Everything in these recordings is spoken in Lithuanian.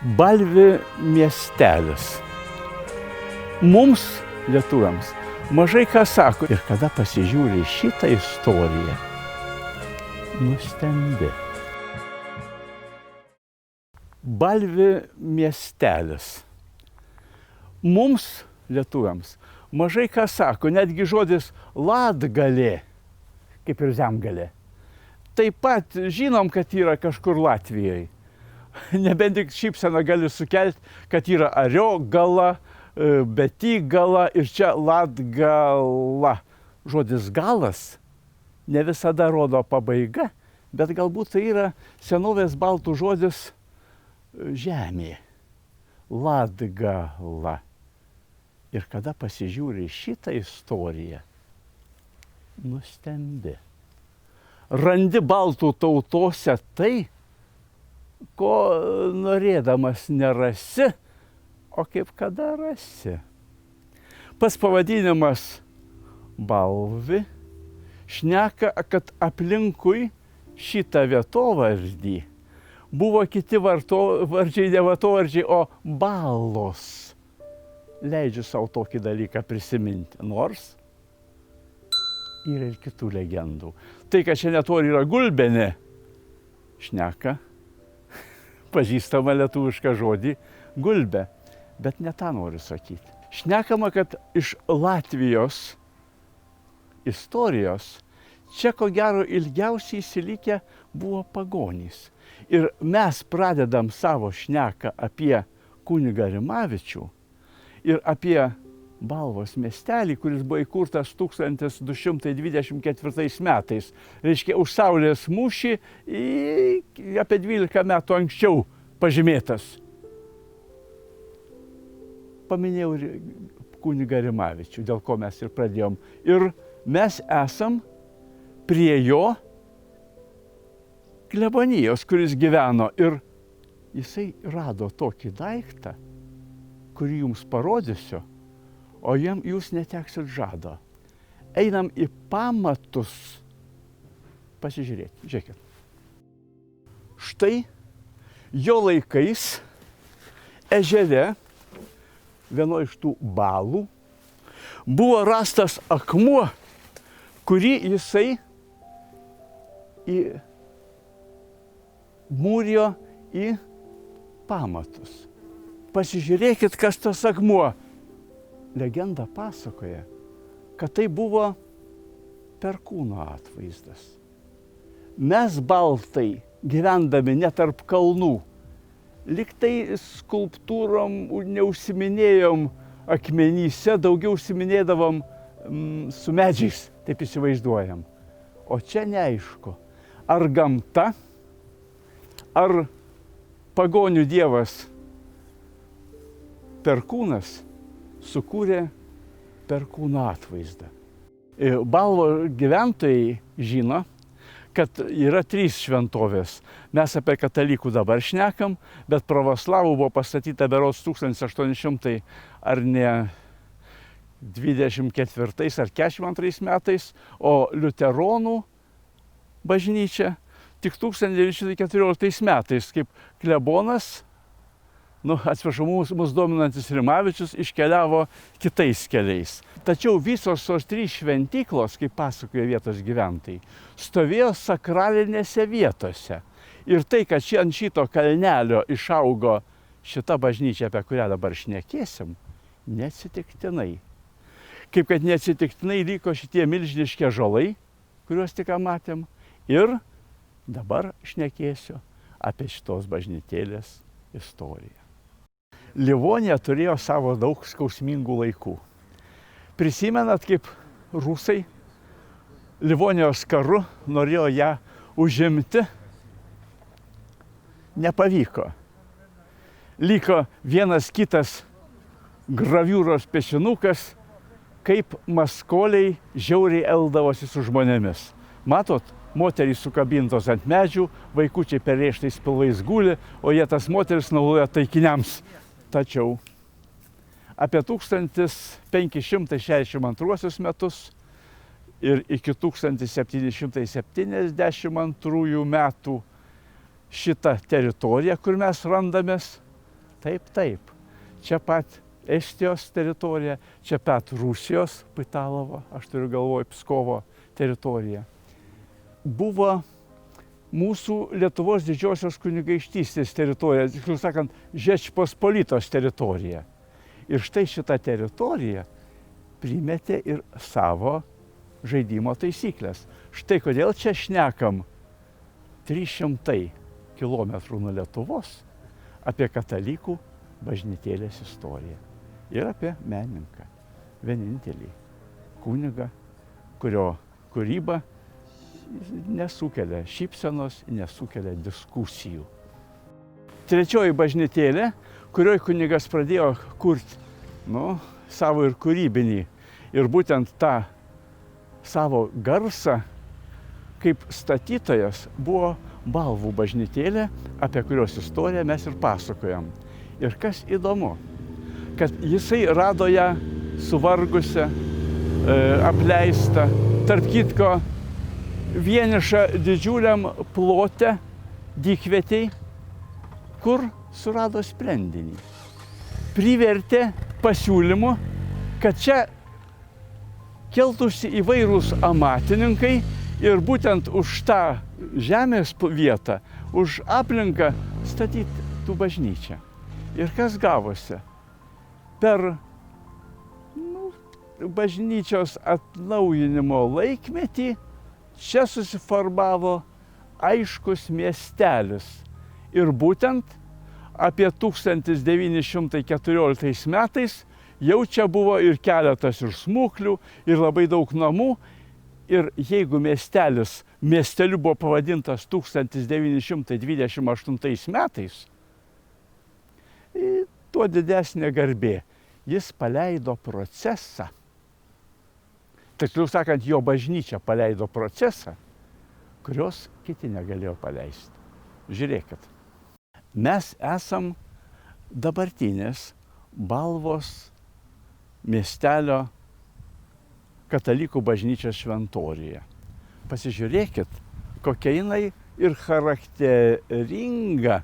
Balvi miestelis. Mums, lietuviams, mažai ką sako. Ir kada pasižiūri šitą istoriją, nustembi. Balvi miestelis. Mums, lietuviams, mažai ką sako. Netgi žodis Latgalė, kaip ir Zemgalė. Taip pat žinom, kad yra kažkur Latvijoje. Nebent tik šypseną gali sukelti, kad yra Ariogala, Betygala ir čia Latgala. Žodis galas ne visada rodo pabaiga, bet galbūt tai yra senovės baltų žodis žemė. Latgala. Ir kada pasižiūri šitą istoriją, nustembi. Randi baltų tautose tai, ko norėdamas nerasi, o kaip kada rasi. Pats pavadinimas Balvi šneka, kad aplinkui šitą vietovardį buvo kiti vardžiai, ne vietovardžiai, o balos. Leidžiu savo tokį dalyką prisiminti, nors yra ir kitų legendų. Tai, kad čia netoli yra Gulbėnė, šneka pažįstamą lietuvišką žodį gulbė, bet ne tą noriu sakyti. Šnekama, kad iš Latvijos istorijos čia ko gero ilgiausiai įsilikę buvo pagonys. Ir mes pradedam savo šneką apie kunigą Rimavičių ir apie Balvos miestelį, kuris buvo įkurtas 1224 metais. Reiškia, už Saulės mūšį apie 12 metų anksčiau pažymėtas. Paminėjau kunigą Rimavičių, dėl ko mes ir pradėjom. Ir mes esam prie jo klebonijos, kuris gyveno. Ir jisai rado tokį daiktą, kurį jums parodysiu, o jūs neteksit žado. Einam į pamatus pasižiūrėti. Žiūrėkit. Štai jo laikais ežere, vienoje iš tų balų, buvo rastas akmuo, kurį jisai mūrijo į pamatus. Pasižiūrėkit, kas tas akmuo. Legenda pasakoja, kad tai buvo perkūno atvaizdas. Mes baltai, gyvendami ne tarp kalnų, lyg tai skulptūrom neužsiminėjom akmenyse, daugiau užsiminėdavom su medžiais, taip įsivaizduojam. O čia neaišku, ar gamta, ar pagonių dievas Perkūnas sukūrė perkūno atvaizdą. Balvo gyventojai žino, kad yra 3 šventovės. Mes apie katalikų dabar šnekam, bet pravoslavų buvo pastatyta berods 1800 ar ne 24 ar 42 metais, o liuteronų bažnyčia tik 1914 metais, kaip klebonas, atsiprašau, mus dominantis Rimavičius iškeliavo kitais keliais. Tačiau visos tos 3 šventyklos, kaip pasakoja vietos gyventojai, stovėjo sakralinėse vietose. Ir tai, kad ant šito kalnelio išaugo šita bažnyčia, apie kurią dabar šnekėsim, neatsitiktinai. Kaip kad neatsitiktinai liko šitie milžiniški ąžuolai, kuriuos tik matėm. Ir dabar šnekėsiu apie šitos bažnytėlės istoriją. Livonija turėjo savo daug skausmingų laikų. Prisimenat, kaip rusai Livonijos karu norėjo ją užimti? Nepavyko. Liko vienas kitas graviūros piešinukas, kaip maskoliai žiauriai eldavosi su žmonėmis. Matot, moterys sukabintos ant medžių, vaikučiai perrėžtais pilvais guli, o jie tas moteris naudoja taikiniams. Tačiau apie 1562 metus ir iki 1772 metų šitą teritoriją, kur mes randamės, Taip, taip. Čia pat Estijos teritorija, čia pat Rusijos, Pytalovo, aš turiu galvoj Pskovo teritoriją. Buvo mūsų Lietuvos didžiosios kunigaikštystės teritorija, tiksliau sakant, Žečpospolitos teritorija. Ir štai šitą teritoriją primetė ir savo žaidimo taisyklės. Štai kodėl čia šnekam 300 kilometrų nuo Lietuvos apie katalikų bažnytėlės istoriją ir apie menininką, vienintelį kunigą, kurio kūryba nesukelia šypsenos, nesukelia diskusijų. Trečioji bažnytėlė, kurioje kunigas pradėjo kurti savo ir kūrybinį, ir būtent tą savo garsą kaip statytojas buvo Balvų bažnytėlė, apie kurios istoriją mes ir pasakojam. Ir kas įdomu, kad jisai rado ją suvargusią, apleistą, tarp kitko vienišą didžiuliam plote, dykvietei, kur surado sprendinį. Privertė pasiūlymu, kad čia keltųsi įvairūs amatininkai ir būtent už tą žemės vietą, už aplinką statyti tų bažnyčią. Ir kas gavosi? Per bažnyčios atnaujinimo laikmetį čia susiformavo aiškus miestelis. Ir būtent apie 1914 metais jau čia buvo ir keletas ir smuklių, ir labai daug namų. Ir jeigu miesteliu buvo pavadintas 1928 metais, tuo didesnė garbė. Jis paleido procesą. Tiksliau sakant, jo bažnyčia paleido procesą, kurios kiti negalėjo paleisti. Žiūrėkit, mes esam dabartinės Balvos miestelio katalikų bažnyčios šventoriuje. Pasižiūrėkit, kokia jinai ir charakteringa,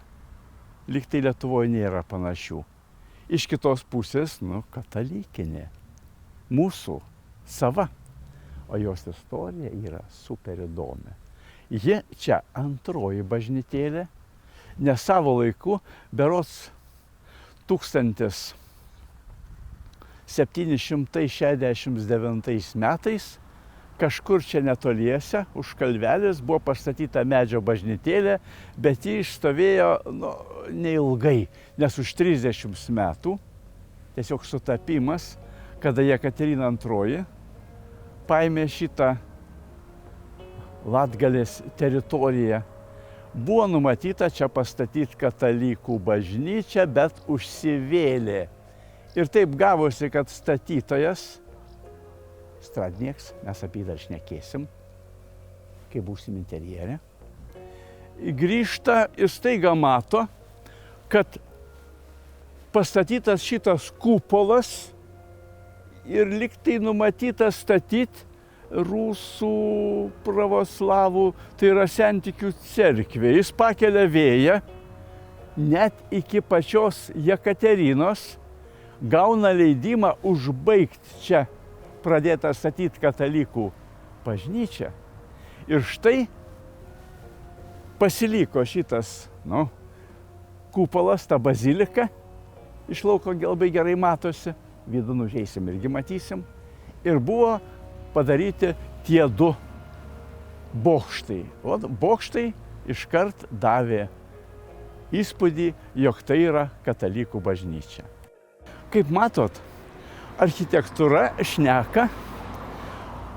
lyg tai Lietuvoje nėra panašių. Iš kitos pusės, katalikinė, mūsų, sava, o jos istorija yra super įdomi. Ji čia antroji bažnytėlė, nes savo laiku, berods 1769 metais, kažkur čia netoliese, už kalvelės, buvo pastatyta medžio bažnytėlė, bet ji išstovėjo neilgai, nes už 30 metų, tiesiog sutapimas, kada Jekaterina II paėmė šitą Latgalės teritoriją, buvo numatyta čia pastatyti katalikų bažnyčią, bet užsivėlė. Ir taip gavosi, kad statytojas, Stradnieks, mes apie jį dar šnekėsim, kai būsim interjere, grįžta ir staiga mato, kad pastatytas šitas kupolas ir lyg tai numatyta statyti rusų pravoslavų, tai yra sentikių cerkvė. Jis pakelia vėją net iki pačios Jekaterinos, gauna leidimą užbaigti čia pradėtą statyti katalikų bažnyčią. Ir štai pasiliko šitas kupolas, ta bazilika, iš lauko labai gerai matosi, vidų užeisim irgi matysim. Ir buvo padaryti tie du bokštai. O bokštai iškart davė įspūdį, jog tai yra katalikų bažnyčia. Kaip matot, architektūra šneka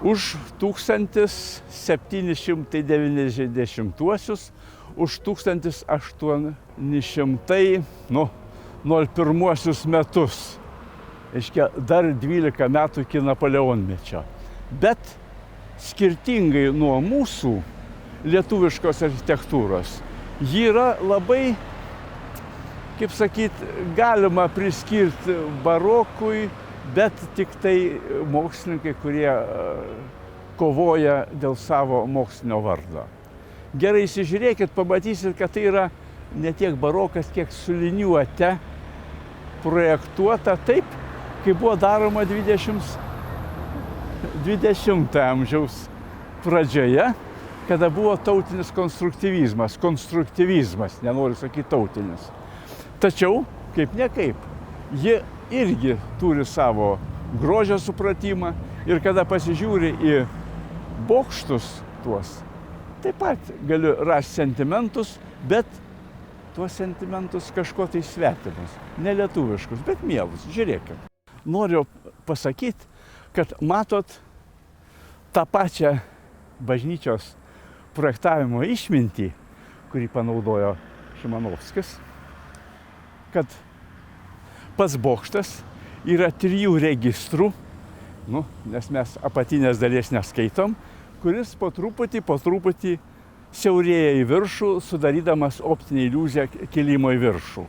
už 1790-uosius, už 1801 metus. Reiškia, dar 12 metų iki Napoleonmečio. Bet skirtingai nuo mūsų lietuviškos architektūros, ji yra labai, kaip sakyt, galima priskirti barokui, bet tik tai mokslininkai, kurie kovoja dėl savo mokslinio vardo. Gerai įsižiūrėkit, pamatysit, kad tai yra ne tiek barokas, kiek su liniuote projektuota taip, kaip buvo daroma 20 amžiaus pradžioje, kada buvo tautinis konstruktyvizmas, nenoriu sakyti tautinis. Tačiau, kaip nekaip, ji irgi turi savo grožio supratimą ir kada pasižiūri į bokštus tuos, taip pat galiu rasti sentimentus, bet tuos sentimentus kažko tai svetimus, nelietuviškus, bet mielus. Žiūrėkit. Noriu pasakyti, kad matot tą pačią bažnyčios projektavimo išmintį, kurį panaudojo Šimanovskis, kad pats bokštas yra 3 registrų, nes mes apatinės dalies neskaitom, kuris po truputį siaurėja į viršų, sudarydamas optinę iliuziją kilimo į viršų.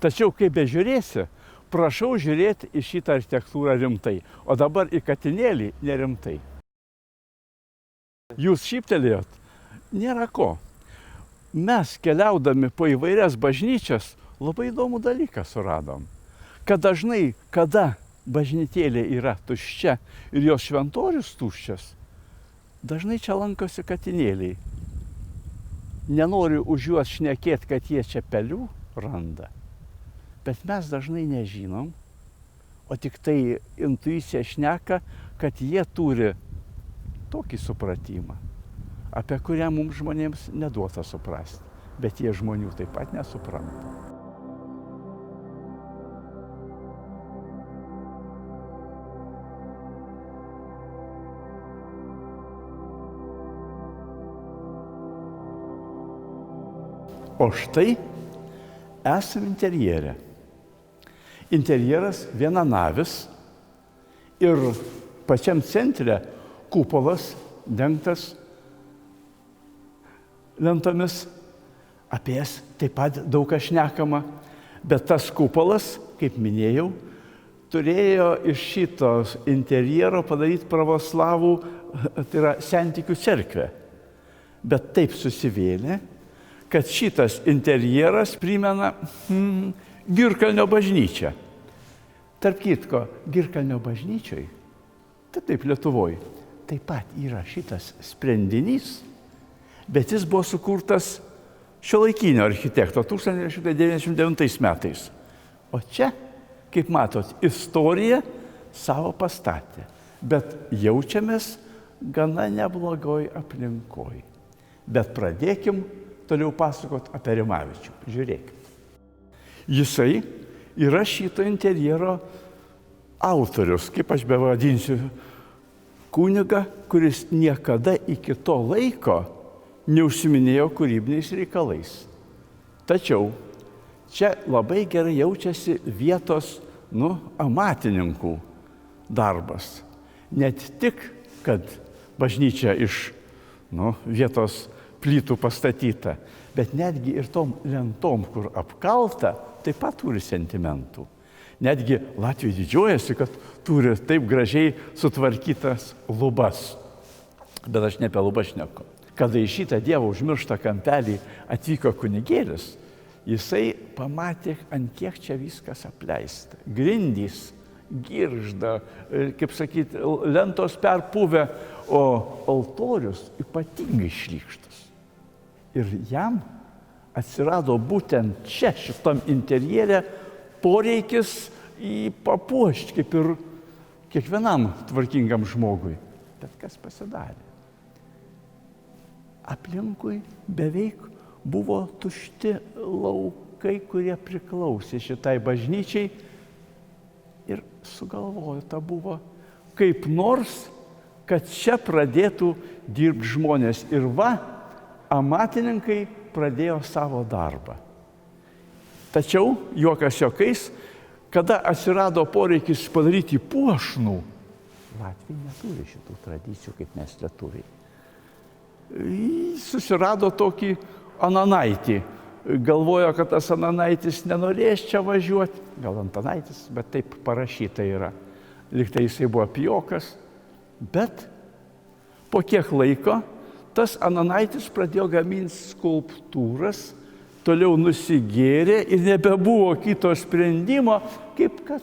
Tačiau, kai bežiūrėsi, prašau žiūrėti į šitą architektūrą rimtai, o dabar į katinėlį nerimtai. Jūs šyptelėjot? Nėra ko. Mes keliaudami po įvairias bažnyčias labai įdomų dalyką suradom. Kad dažnai, kada bažnytėlė yra tuščia ir jos šventorius tuščias, dažnai čia lankosi katinėliai. Nenoriu už juos šnekėti, kad jie čia pelių randa, bet mes dažnai nežinom, o tik tai intuicija šneka, kad jie turi tokį supratimą, apie kurią mums žmonėms neduota suprasti, bet jie žmonių taip pat nesupranta. O štai esam interjere. Interjeras vienanavis ir pačiam centre kupolas dengtas lentomis. Apie jas taip pat daug kas šnekama, bet tas kupolas, kaip minėjau, turėjo iš šitos interjero padaryti pravoslavų, tai yra sentikių cerkvę. Bet taip susivėlė, kad šitas interjeras primena Girkalnio bažnyčią. Tarp kitko, Girkalnio bažnyčioj, taip Lietuvoj, taip pat yra šitas sprendinys, bet jis buvo sukurtas šiuolaikinio architekto 1999 metais. O čia, kaip matot, istorija savo pastatė, bet jaučiamės gana neblogoj aplinkoj. Bet pradėkim toliau pasakot apie Rimavičių. Žiūrėkit. Jisai yra šito interjero autorius, kaip aš bevadinsiu, kunigą, kuris niekada iki to laiko neužsiminėjo kūrybiniais reikalais. Tačiau čia labai gerai jaučiasi vietos, amatininkų darbas. Net tik, kad bažnyčia iš vietos plytų pastatyta, bet netgi ir tom lentom, kur apkalta, taip pat turi sentimentų. Netgi Latvija didžiuojasi, kad turi taip gražiai sutvarkytas lubas. Bet aš ne apie lubas šneku. Kada į šitą Dievo užmirštą kampelį atvyko kunigėlis, jisai pamatė, ant kiek čia viskas apleista. Grindys, girgžda, kaip sakyti, lentos perpuvę, o altorius ypatingai šlykštus. Ir jam atsirado būtent čia, šitam interjere, poreikis jį papuošti, kaip ir kiekvienam tvarkingam žmogui. Bet kas pasidarė? Aplinkui beveik buvo tušti laukai, kurie priklausė šitai bažnyčiai ir sugalvota buvo kaip nors, kad čia pradėtų dirbti žmonės. Ir amatininkai pradėjo savo darbą. Tačiau, juokas juokais, kada atsirado poreikis padaryti puošnų, Latvija neturi šitų tradicijų, kaip mes lietuviai. Susirado tokį Ananaitį. Galvojo, kad tas Ananaitis nenorės čia važiuoti. Gal Antanaitis, bet taip parašyta yra. Liktai jisai buvo pijokas. Bet po kiek laiko tas Ananaitis pradėjo gaminti skulptūras toliau nusigėrė ir nebebuvo kito sprendimo, kaip kad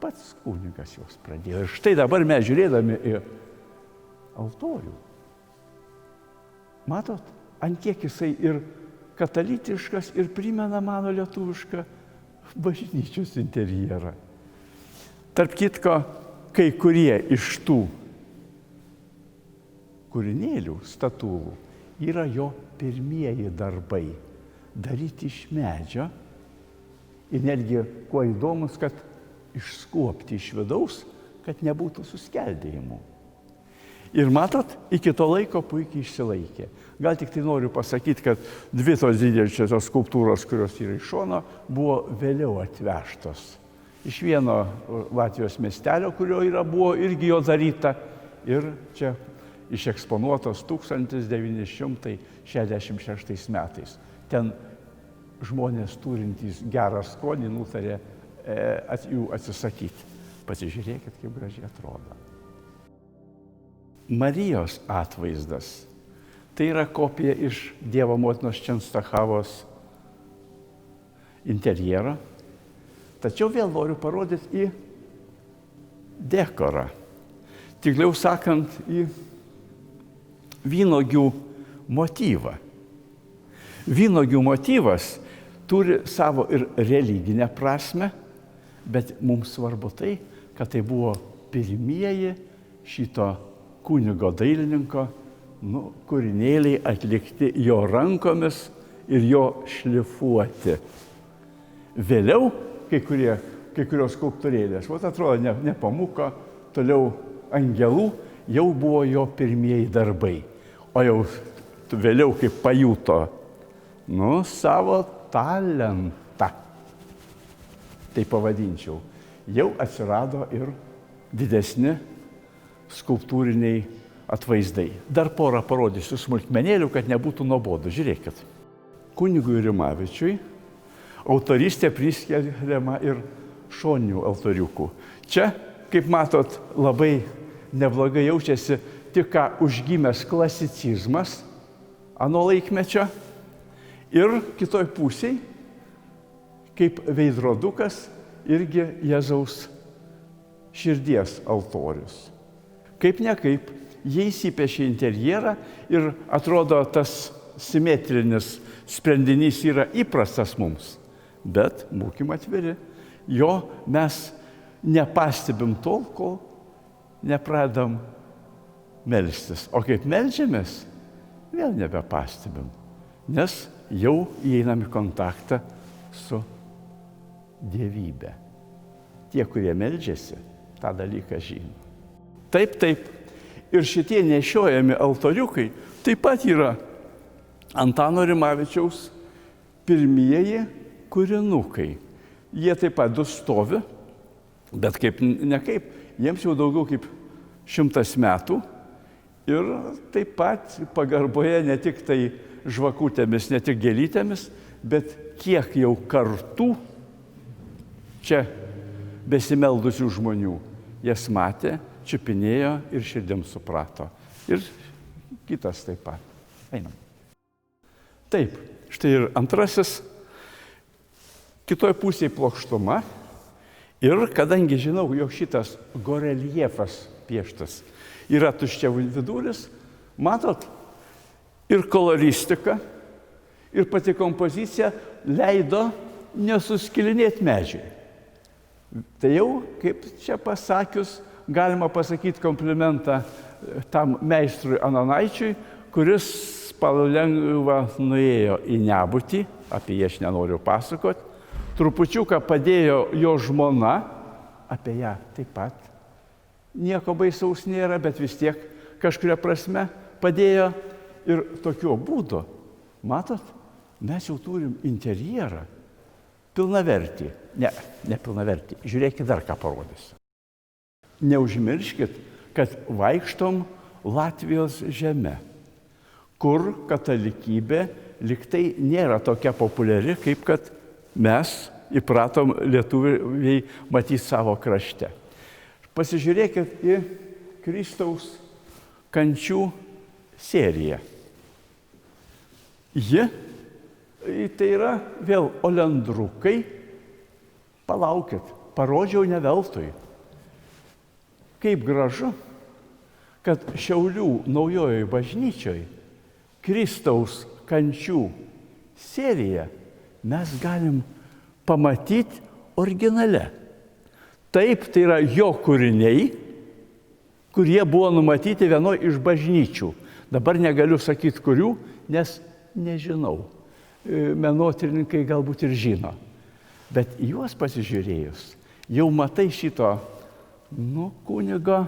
pats kunigas juos pradėjo. Ir štai dabar mes žiūrėdami į altorių. Matot, ant kiek jisai ir katalikiškas, ir primena mano lietuvišką bažnyčios interjerą. Tarp kitko, kai kurie iš tų kūrinėlių, statulų, yra jo pirmieji darbai, daryti iš medžio. Ir netgi kuo įdomus, kad išskuopti iš vidaus, kad nebūtų suskeldėjimų. Ir matot, iki to laiko puikiai išsilaikė. Gal tik tai noriu pasakyti, kad dvi tos didžiosios skulptūros, kurios yra iš šono, buvo vėliau atvežtos. Iš vieno Latvijos miestelio, kurio buvo irgi jo daryta, ir čia išeksponuotos 1966 metais. Ten žmonės turintys gerą skonį nutarė jų atsisakyti. Pasižiūrėkit, kaip gražiai atrodo. Marijos atvaizdas. Tai yra kopija iš Dievo motinos Čenstachavos interjero. Tačiau vėl noriu parodyti į dekorą. Tikliau sakant, į vynuogių motyvą. Vynuogių motyvas turi savo ir religinę prasme, bet mums svarbu tai, kad tai buvo pirmieji šito kunigo dailininko kūrinėliai atlikti jo rankomis ir jo šlifuoti. Vėliau kai kurios skulptūrėlės, atrodo, ne pamuko, toliau angelų, jau buvo jo pirmieji darbai. O jau vėliau, kaip pajuto, savo talentą, tai pavadinčiau, jau atsirado ir didesni skulptūriniai atvaizdai. Dar porą parodysiu smulkmenėlių, kad nebūtų nuobodu. Žiūrėkit. Kunigui Rimavičiui autorystė priskiriama ir šoninių altoriukų. Čia, kaip matot, labai neblogai jaučiasi tik ką užgimęs klasicizmas ano laikmečio ir kitoj pusėj, kaip veidrodukas, irgi Jėzaus širdies altorius. Kaip ne kaip, jie įsipešė interjerą ir atrodo, tas simetrinis sprendinys yra įprastas mums. Bet, būkim atviri, jo mes nepastebim tol, kol nepradam melstis. O kaip meldžiamės, vėl nebepastebim, nes jau įeinam į kontaktą su dievybė. Tie, kurie meldžiasi, tą dalyką žino. Taip. Ir šitie nešiojami altoriukai taip pat yra Antano Rimavičiaus pirmieji kūrinukai. Jie taip pat du stovi, bet kaip ne kaip, jiems jau daugiau kaip 100 metų. Ir taip pat pagarboje ne tik tai žvakutėmis, ne tik gėlytėmis, bet kiek jau kartų čia besimeldusių žmonių jas matė, čiupinėjo ir širdim suprato. Ir kitas taip pat. Einam. Taip, štai ir antrasis, kitoj pusėje plokštuma. Ir kadangi žinau, jog šitas goreljefas pieštas yra tuščiaviduris, matot, ir koloristika, ir pati kompozicija leido nesuskilinėti medžiai. Tai jau, kaip čia pasakius, galima pasakyti komplimentą tam meistrui Ananaičiui, kuris palengva nuėjo į nebūtį, apie jį aš nenoriu pasakoti, trupučiuką padėjo jo žmona, apie ją taip pat. Nieko baisaus nėra, bet vis tiek kažkuria prasme padėjo ir tokiu būdu. Matot, mes jau turim interjerą pilnavertį. Ne pilnavertį. Žiūrėkit, dar ką parodysiu. Neužmirškit, kad vaikštom Latvijos žeme, kur katalikybė liktai nėra tokia populiari, kaip kad mes įpratom lietuviai matyti savo krašte. Pasižiūrėkit į Kristaus kančių seriją. Ji Tai yra vėl olendrukai. Palaukit, parodžiau ne veltui. Kaip gražu, kad Šiaulių naujojoje bažnyčioje Kristaus kančių seriją mes galim pamatyti originale. Taip, tai yra jo kūriniai, kurie buvo numatyti vienoje iš bažnyčių. Dabar negaliu sakyti kurių, nes nežinau. Menotyrininkai galbūt ir žino. Bet juos pasižiūrėjus, jau matai šito, kunigo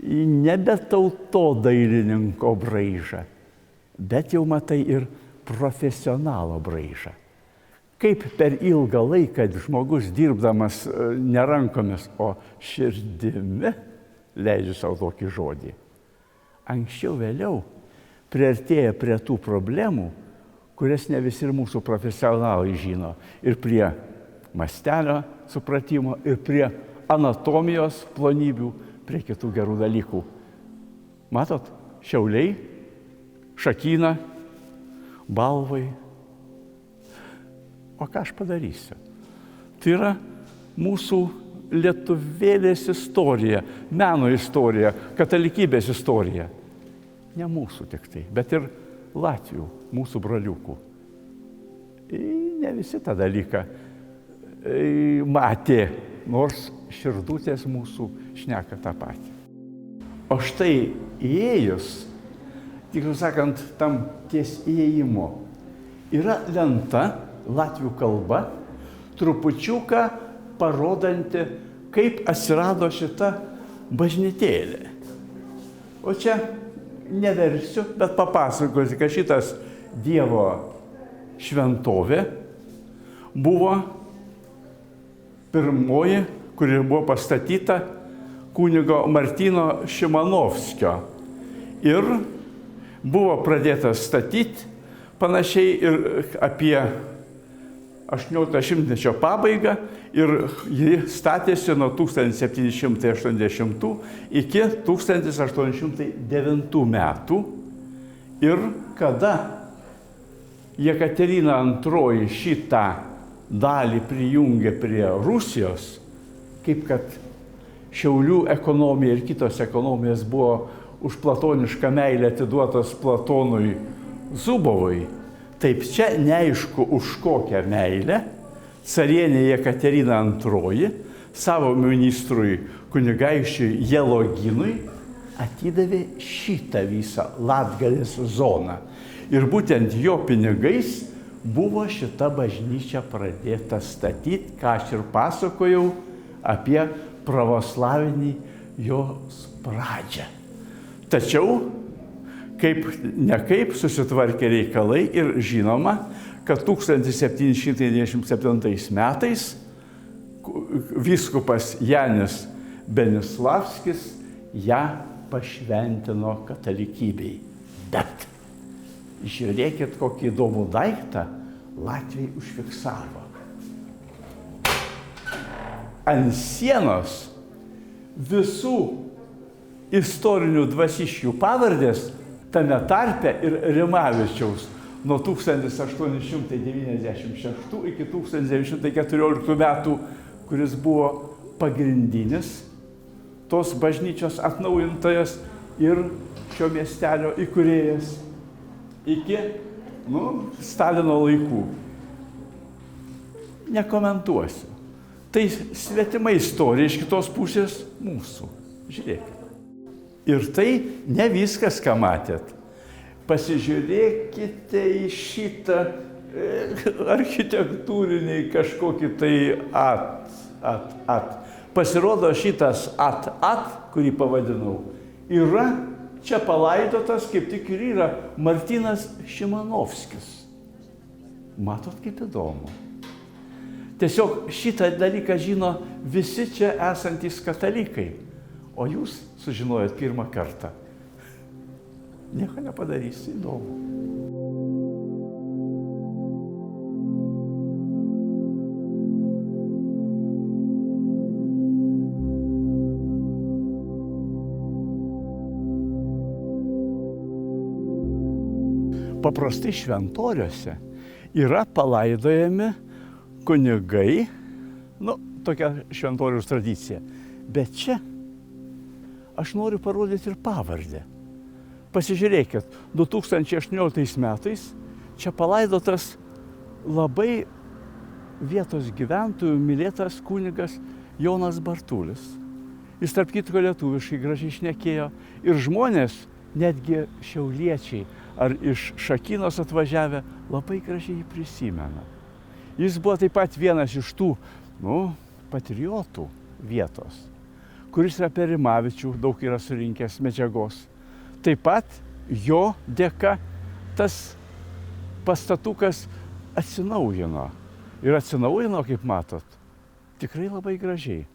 nebe tautodailininko braižą, bet jau matai ir profesionalo braižą. Kaip per ilgą laiką žmogus dirbdamas ne rankomis, o širdimi, leidžiu savo tokį žodį, anksčiau vėliau priartėja prie tų problemų, kurias ne visi ir mūsų profesionalai žino. Ir prie mastelio supratimo, ir prie anatomijos plonybių, prie kitų gerų dalykų. Matot, Šiauliai, Šakyna, Balvai. O ką aš padarysiu? Tai yra mūsų lietuvėlės istorija, meno istorija, katalikybės istorija. Ne mūsų tik tai, bet ir Latvių, mūsų broliukų. Ne visi tą dalyką matė, nors širdutės mūsų šneka tą patį. O štai įėjus, tiksliau sakant, tam ties įėjimo, yra lenta latvių kalba, trupučiuką parodanti, kaip atsirado šita bažnytėlė. O čia neversiu, bet papasakosiu, kad šitas Dievo šventovė buvo pirmoji, kuri buvo pastatyta kunigo Martyno Šimanovskio. Ir buvo pradėtas statyti panašiai ir apie 18 šimtmečio pabaigą ir ji statėsi nuo 1780 iki 1809 metų. Ir kada Jekaterina II šitą dalį prijungė prie Rusijos, kaip kad Šiaulių ekonomija ir kitos ekonomijos buvo už platonišką meilę atiduotas Platonui Zubovui, taip čia neaišku už kokią meilę carienė Jekaterina II savo ministrui kunigaikščiui Jeloginui atidavė šitą visą Latgalės zoną. Ir būtent jo pinigais buvo šita bažnyčia pradėta statyti, ką aš ir pasakojau apie pravoslavinį jos pradžią. Tačiau kaip nekaip susitvarkė reikalai ir žinoma, kad 1797 metais vyskupas Janis Benislavskis ją pašventino katalikybei. Bet žiūrėkit, kokį įdomų daiktą Latviai užfiksavo. Ant sienos visų istorinių dvasiškių pavardės, tame tarpe ir Rimavičiaus, nuo 1896 iki 1914 metų, kuris buvo pagrindinis tos bažnyčios atnaujintojas ir šio miestelio įkūrėjas iki Stalino laikų. Nekomentuosiu. Tai svetima istorija iš kitos pusės mūsų. Žiūrėkit. Ir tai ne viskas, ką matėt. Pasižiūrėkite į šitą architektūrinį kažkokį tai Pasirodo, šitas kurį pavadinau, yra čia palaidotas, kaip tik ir yra Martynas Šimanovskis. Matot, kaip įdomu. Tiesiog šitą dalyką žino visi čia esantys katalikai, o jūs sužinojot pirmą kartą. Nieko nepadarysi, įdomu. Paprastai šventoriuose yra palaidojami kunigai, nu, tokia šventoriaus tradicija. Bet čia aš noriu parodyti ir pavardę. Pasižiūrėkit, 2018 metais čia palaidotas labai vietos gyventojų mylėtas kunigas Jonas Bartulis. Jis tarp kitko lietuviškai gražiai šnekėjo ir žmonės, netgi šiauliečiai ar iš Šakynos atvažiavę, labai gražiai jį prisimena. Jis buvo taip pat vienas iš tų, patriotų vietos, kuris yra per Rimavičių, daug yra surinkęs medžiagos. Taip pat jo dėka tas pastatukas atsinaujino. Ir atsinaujino, kaip matot, tikrai labai gražiai.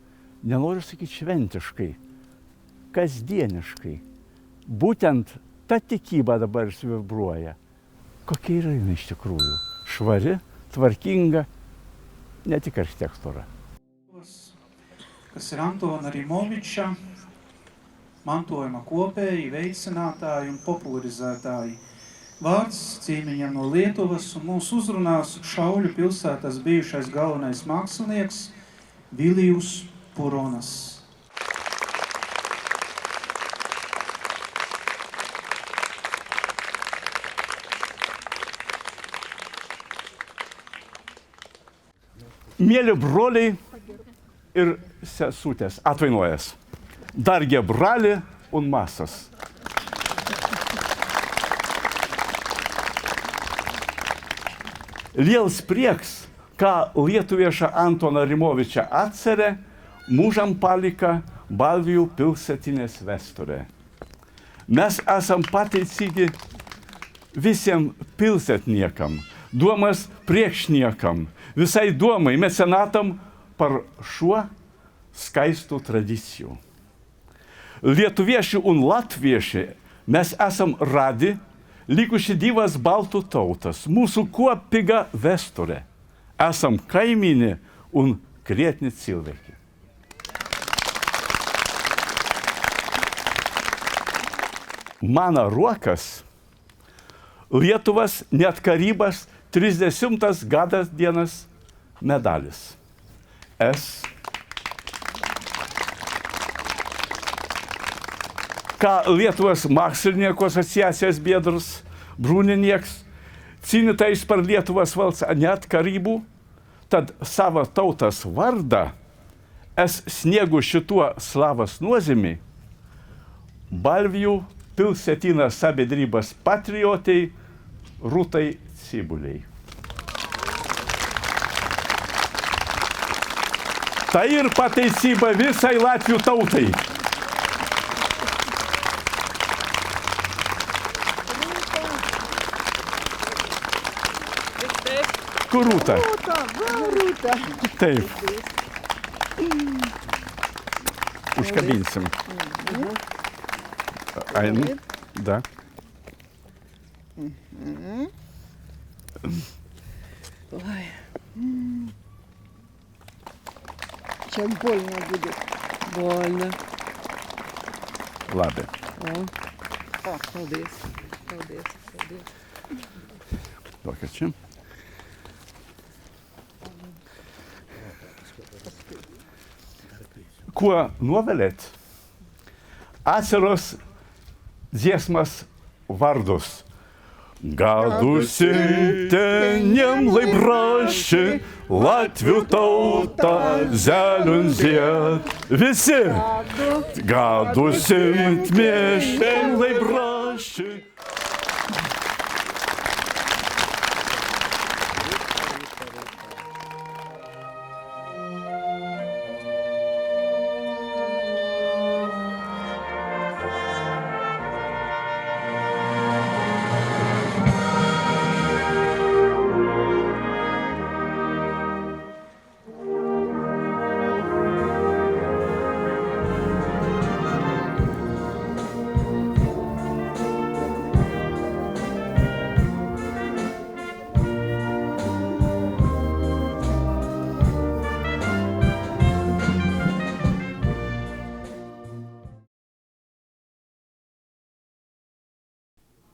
Nenoriu sakyti šventiškai, kasdieniškai. Būtent ta tikyba dabar vibruoja. Kokia yra jinai iš tikrųjų? Švari, tvarkinga, ne tik architektūra. Kas ir Antona Rimoviča, mantojuma kopēji, veicinātāji un popularizētāji. Vārds ciemiņam no Lietuvas un mūs uzrunās Šauļu pilsētas bijušais galvenais mākslinieks Vilijus Puronas. Mėly broliai ir sesutės, atvainuojas. Dargie brali un masas. Liels prieks, ką lietuvieša Antona Rimoviča atcerė, mūžam palika Balvijų pilsėtinės vesturė. Mes esam pateicīgi visiem pilsėtniekam, duomas priekšniekam, visai duomai mecenatam par šuo skaistų tradicijų. Lietuvieši un latvieši mes esam radi, likuši divas baltų tautas, mūsų kuopiga vesturė. Esam kaimini un krietni cilvēki. Mano ruokas Lietuvas net karybas 30 gadas dienas medalis. Ką Lietuvos mokslininkų asociacijos biedrus Brūninieks cīnītais par Lietuvos valsts net karybų, tad savo tautas vardą es sniegu šituo slavas nuozimi Balvijų pilsėtinas sabiedrybas patriotai Rūtai Cibuliai. Tai ir pateisyba visai Latvių tautai. Kur Rūta? Rūta. Taip. Užkabinsim. Ainu? Da. Ой. Čia больно будет. Больно. Labi. O, paldies. Paldies. Paldies. Tokia čia. Kuo nuovelėt? Atceros dziesmas vardus. Gadusim teniem laikraščiai, Latvių tauta zeliun ziet. Visi! Gadusim tmieštem laikraščiai.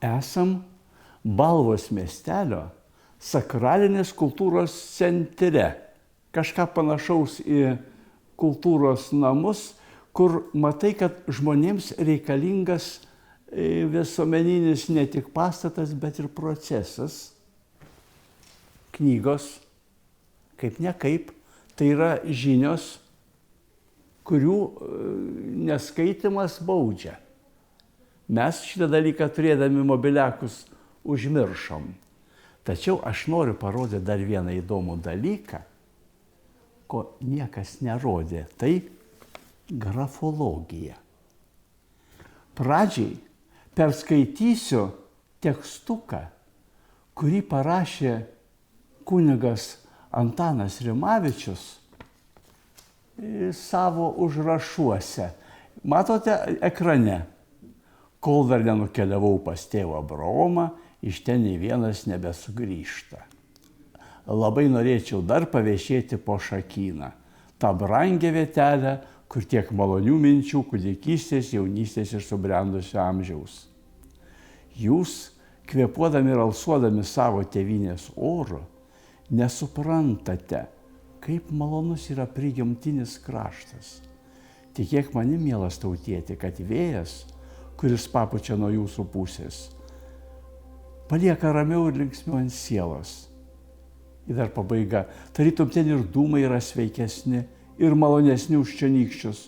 Esam Balvos miestelio sakralinės kultūros centre. Kažką panašaus į kultūros namus, kur matai, kad žmonėms reikalingas visuomeninis ne tik pastatas, bet ir procesas. Knygos, kaip ne kaip, tai yra žinios, kurių neskaitimas baudžia. Mes šitą dalyką turėdami mobiliakus užmiršom. Tačiau aš noriu parodyti dar vieną įdomų dalyką, ko niekas nerodė. Tai grafologija. Pradžiai perskaitysiu tekstuką, kurį parašė kunigas Antanas Rimavičius savo užrašuose. Matote ekrane? Kol dar nenukeliavau pas tėvą Abraomą, iš ten nei vienas nebesugrįžta. Labai norėčiau dar paviešėti po Šakyną. tą brangią vietelę, kur tiek malonių minčių kūdikystės, jaunystės ir subrendusio amžiaus. Jūs, kvėpuodami ir alsuodami savo tėvynės oru, nesuprantate, kaip malonus yra prigimtinis kraštas. Tikėk manim, mielas tautietė, kad vėjas, kuris papučia nuo jūsų pusės, palieka ramiau ir linksmiau ant sielos. Ir dar pabaiga, tarytum ten ir dūmai yra sveikesni ir malonesni už čionykščius.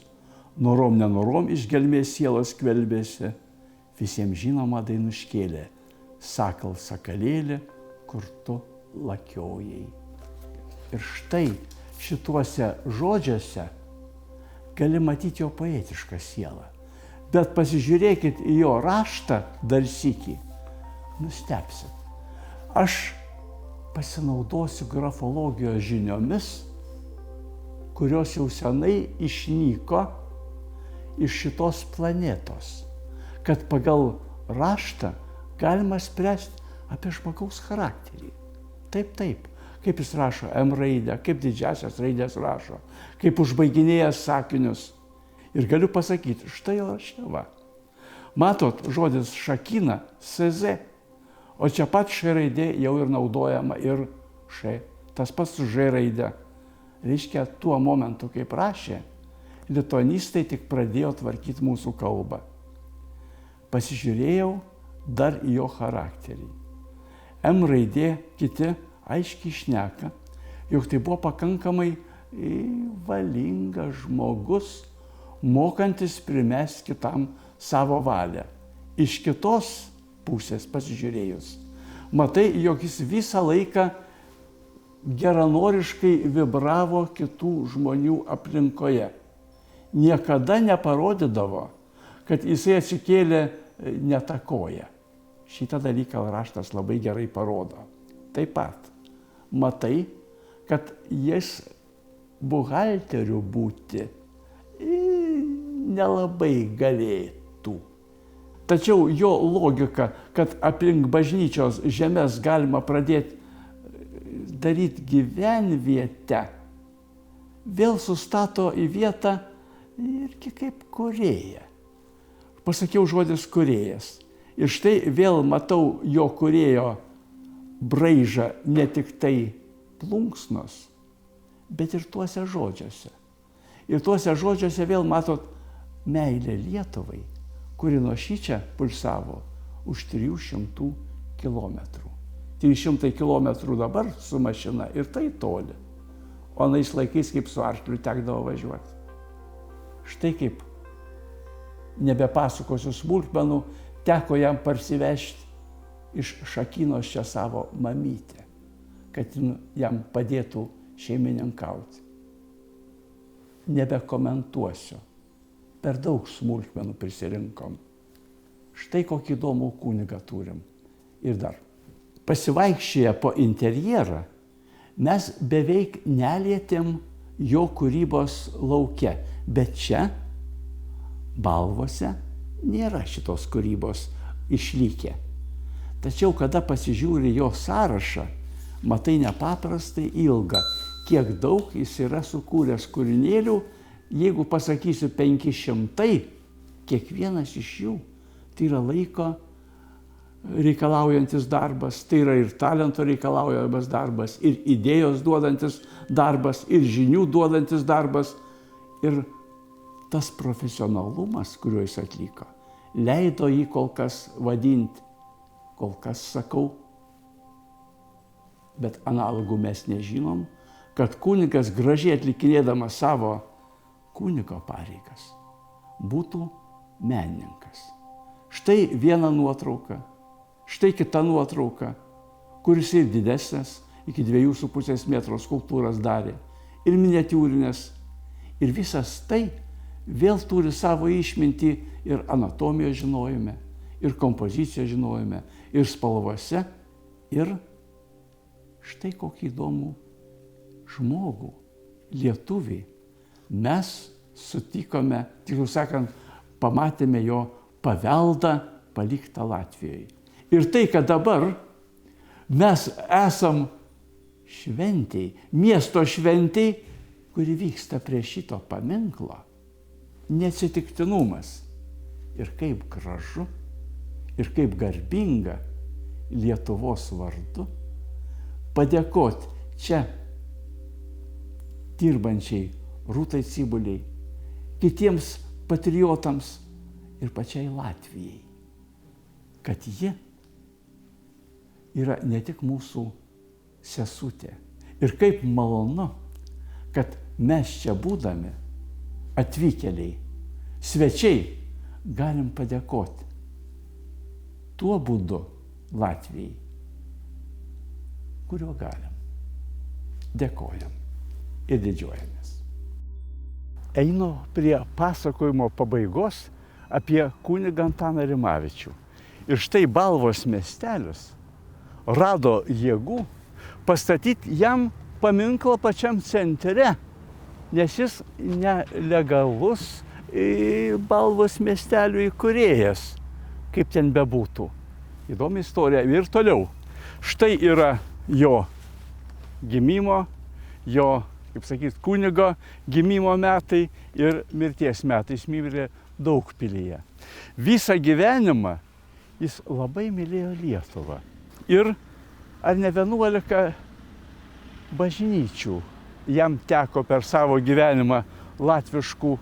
Norom nenorom iš gelmės sielos skvelbėsi, visiems žinoma dainuškėlė, sakal sakalėlė, kur tu lakiojai. Ir štai šituose žodžiuose gali matyti jo poetišką sielą. Bet pasižiūrėkit į jo raštą dar sykį, nustebsit. Aš pasinaudosiu grafologijos žiniomis, kurios jau senai išnyko iš šitos planetos, kad pagal raštą galima spręsti apie žmogaus charakterį. Taip, kaip jis rašo M raidę, kaip didžiasias raidės rašo, kaip užbaiginėja sakinius. Ir galiu pasakyti, štai jo rašte va. Matot, žodis Šakyna, SZ, o čia pat Š raidė jau ir naudojama ir Š, tas pats su Ž raidė. Reiškia, tuo momentu, kaip rašė, lituanistai tik pradėjo tvarkyti mūsų kalbą. Pasižiūrėjau dar į jo charakterį. M raidė kiti aiškiai šneka, jog tai buvo pakankamai valingas žmogus, mokantis primesti kitam savo valią. Iš kitos pusės pasižiūrėjus, matai, jog jis visą laiką geranoriškai vibravo kitų žmonių aplinkoje. Niekada neparodydavo, kad jisai atsikėlė ne tą koją. Šitą dalyką raštas labai gerai parodo. Taip pat matai, kad jis buhalteriu būti nelabai galėtų. Tačiau jo logika, kad aplink bažnyčios žemės galima pradėti daryti gyvenvietę, vėl sustato į vietą irgi kaip kūrėja. Pasakiau žodis kūrėjas. Ir štai vėl matau jo kūrėjo braižą ne tik tai plunksnos, bet ir tuose žodžiuose. Ir tuose žodžiuose vėl matot meilę Lietuvai, kuri nuo šičia pulsavo už 300 kilometrų. 300 kilometrų dabar su mašina ir tai toli. O anais laikais kaip su arkliu tekdavo važiuoti. Štai kaip, nebepasakosiu smulkmenų, teko jam parsivežti iš Šakynos čia savo mamytę, kad jam padėtų šeimininkauti. Nebekomentuosiu. Per daug smulkmenų prisirinkom. Štai kokį įdomų kunigą turim. Ir dar, pasivaikščioję po interjerą, mes beveik nelietėm jo kūrybos lauke. Bet čia, Balvose, nėra šitos kūrybos išlikę. Tačiau, kada pasižiūri jo sąrašą, matai nepaprastai ilgą, kiek daug jis yra sukūręs kūrinėlių. Jeigu pasakysiu 500, kiekvienas iš jų tai yra laiko reikalaujantis darbas, tai yra ir talento reikalaujamas darbas, ir idėjos duodantis darbas, ir žinių duodantis darbas. Ir tas profesionalumas, kuriuo jis atliko, leido jį kol kas vadinti, kol kas sakau, bet analogų mes nežinom, kad kunigas gražiai atlikinėdamas savo kunigo pareigas būtų menininkas. Štai viena nuotrauka, štai kita nuotrauka, kuris ir didesnės, iki 2,5 metro skulptūras darė, ir miniatiūrinės. Ir visas tai vėl turi savo išmintį ir anatomijos žinojime, ir kompozicijos žinojime, ir spalvose. Ir štai kokį įdomų žmogų, lietuvį, mes sutikome, tiksliau sakant, pamatėme jo paveldą paliktą Latvijoje. Ir tai, kad dabar mes esam šventėj, miesto šventėj, kuri vyksta prie šito paminklo, neatsitiktinumas. Ir kaip gražu, ir kaip garbinga Lietuvos vardu padėkoti čia dirbančiai Rūtai Cibuliai, kitiems patriotams ir pačiai Latvijai, kad ji yra ne tik mūsų sesutė. Ir kaip malonu, kad mes čia būdami, atvykėliai, svečiai, galim padėkoti tuo būdu Latvijai, kuriuo galim. Dėkojam ir didžiuojamės. Einu prie pasakojimo pabaigos apie kunigą Antaną Rimavičių. Ir štai Balvos miestelis rado jėgų pastatyti jam paminklą pačiam centre, nes jis nelegalus Balvos miestelio įkūrėjas, kaip ten bebūtų. Įdomi istorija. Ir toliau. Štai yra jo gimimo, jo, kaip sakyt, kunigo gimimo metai ir mirties metai. Jis mirė Daugpilyje. Visą gyvenimą jis labai mylėjo Lietuvą. Ir ar ne 11 bažnyčių jam teko per savo gyvenimą latviškų,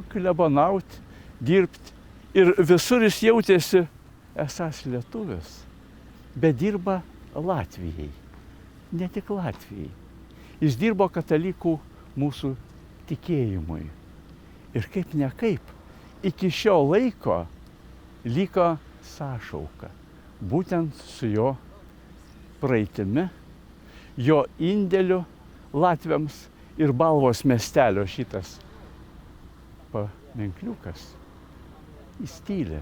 klebonauti, dirbti. Ir visur jis jautėsi esąs lietuvis, bet dirba Latvijai. Ne tik Latvijai. Jis dirbo katalikų mūsų tikėjimui. Ir kaip nekaip, iki šio laiko liko sąšauka. Būtent su jo praeitimi, jo indėliu latviams ir Balvos miestelio šitas paminkliukas. Jis tyli.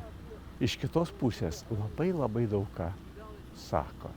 Iš kitos pusės labai daug ką sako.